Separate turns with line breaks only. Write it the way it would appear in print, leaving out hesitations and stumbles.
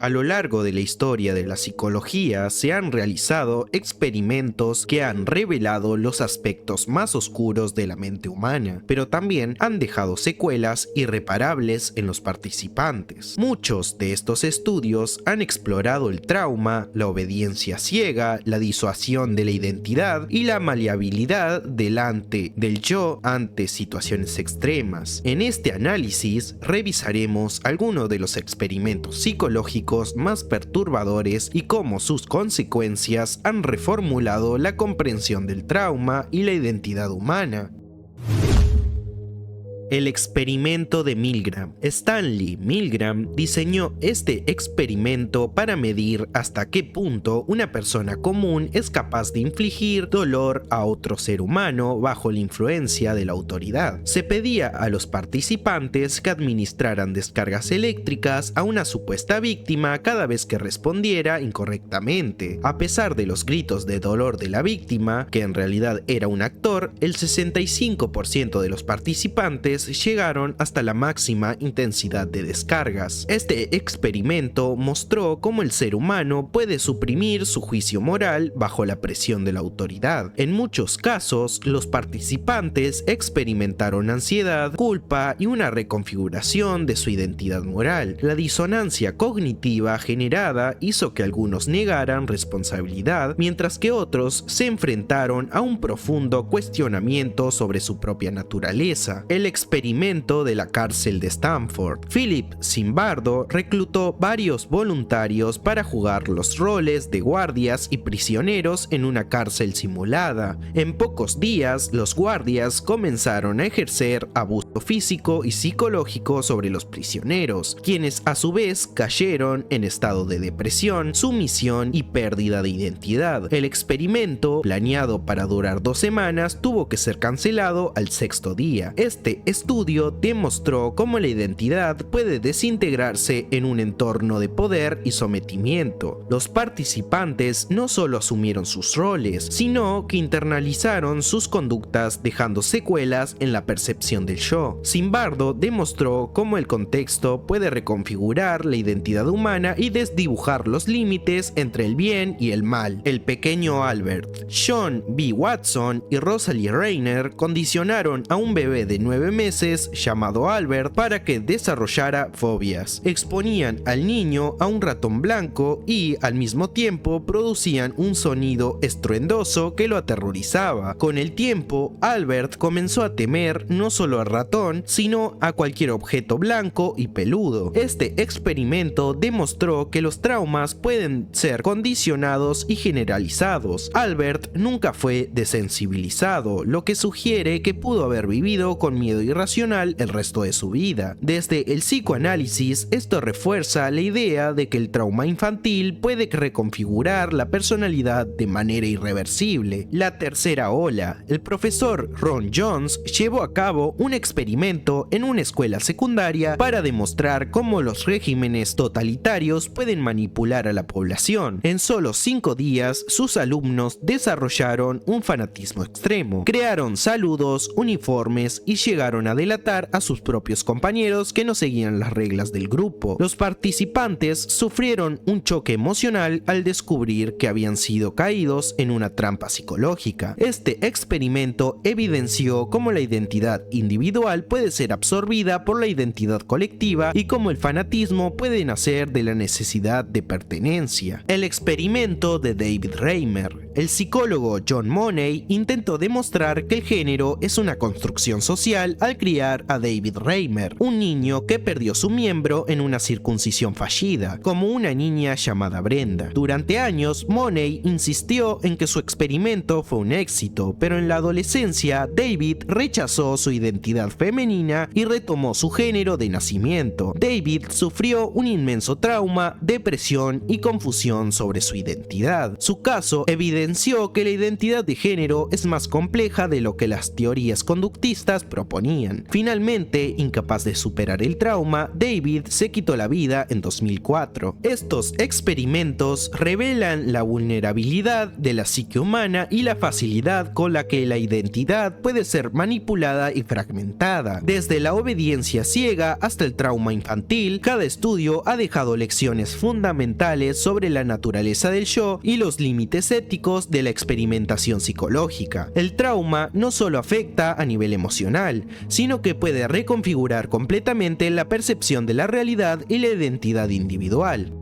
A lo largo de la historia de la psicología se han realizado experimentos que han revelado los aspectos más oscuros de la mente humana, pero también han dejado secuelas irreparables en los participantes. Muchos de estos estudios han explorado el trauma, la obediencia ciega, la disuasión de la identidad y la maleabilidad del yo ante situaciones extremas. En este análisis revisaremos algunos de los experimentos psicológicos más perturbadores y cómo sus consecuencias han reformulado la comprensión del trauma y la identidad humana. El experimento de Milgram. Stanley Milgram diseñó este experimento para medir hasta qué punto una persona común es capaz de infligir dolor a otro ser humano bajo la influencia de la autoridad. Se pedía a los participantes que administraran descargas eléctricas a una supuesta víctima cada vez que respondiera incorrectamente. A pesar de los gritos de dolor de la víctima, que en realidad era un actor, el 65% de los participantes llegaron hasta la máxima intensidad de descargas. Este experimento mostró cómo el ser humano puede suprimir su juicio moral bajo la presión de la autoridad. En muchos casos, los participantes experimentaron ansiedad, culpa y una reconfiguración de su identidad moral. La disonancia cognitiva generada hizo que algunos negaran responsabilidad, mientras que otros se enfrentaron a un profundo cuestionamiento sobre su propia naturaleza. El experimento de la cárcel de Stanford. Philip Zimbardo reclutó varios voluntarios para jugar los roles de guardias y prisioneros en una cárcel simulada. En pocos días, los guardias comenzaron a ejercer abuso físico y psicológico sobre los prisioneros, quienes a su vez cayeron en estado de depresión, sumisión y pérdida de identidad. El experimento, planeado para durar 2 semanas, tuvo que ser cancelado al 6º día. Este estudio demostró cómo la identidad puede desintegrarse en un entorno de poder y sometimiento. Los participantes no solo asumieron sus roles, sino que internalizaron sus conductas, dejando secuelas en la percepción del yo. Zimbardo demostró cómo el contexto puede reconfigurar la identidad humana y desdibujar los límites entre el bien y el mal. El pequeño Albert, John B. Watson y Rosalie Reiner condicionaron a un bebé de 9 meses llamado Albert para que desarrollara fobias. Exponían al niño a un ratón blanco y al mismo tiempo producían un sonido estruendoso que lo aterrorizaba. Con el tiempo, Albert comenzó a temer no solo al ratón, sino a cualquier objeto blanco y peludo. Este experimento demostró que los traumas pueden ser condicionados y generalizados. Albert nunca fue desensibilizado, lo que sugiere que pudo haber vivido con miedo irracional el resto de su vida. Desde el psicoanálisis, esto refuerza la idea de que el trauma infantil puede reconfigurar la personalidad de manera irreversible. La tercera ola. El profesor Ron Jones llevó a cabo un experimento en una escuela secundaria para demostrar cómo los regímenes totalitarios pueden manipular a la población. En solo 5 días, sus alumnos desarrollaron un fanatismo extremo, crearon saludos, uniformes y llegaron a delatar a sus propios compañeros que no seguían las reglas del grupo. Los participantes sufrieron un choque emocional al descubrir que habían sido caídos en una trampa psicológica. Este experimento evidenció cómo la identidad individual puede ser absorbida por la identidad colectiva y cómo el fanatismo puede nacer de la necesidad de pertenencia. El experimento de David Reimer. El psicólogo John Money intentó demostrar que el género es una construcción social al criar a David Reimer, un niño que perdió su miembro en una circuncisión fallida, como una niña llamada Brenda. Durante años, Money insistió en que su experimento fue un éxito, pero en la adolescencia, David rechazó su identidad femenina y retomó su género de nacimiento. David sufrió un inmenso trauma, depresión y confusión sobre su identidad. Su caso evidenció evidenció que la identidad de género es más compleja de lo que las teorías conductistas proponían. Finalmente, incapaz de superar el trauma, David se quitó la vida en 2004. Estos experimentos revelan la vulnerabilidad de la psique humana y la facilidad con la que la identidad puede ser manipulada y fragmentada. Desde la obediencia ciega hasta el trauma infantil, cada estudio ha dejado lecciones fundamentales sobre la naturaleza del yo y los límites éticos de la experimentación psicológica. El trauma no solo afecta a nivel emocional, sino que puede reconfigurar completamente la percepción de la realidad y la identidad individual.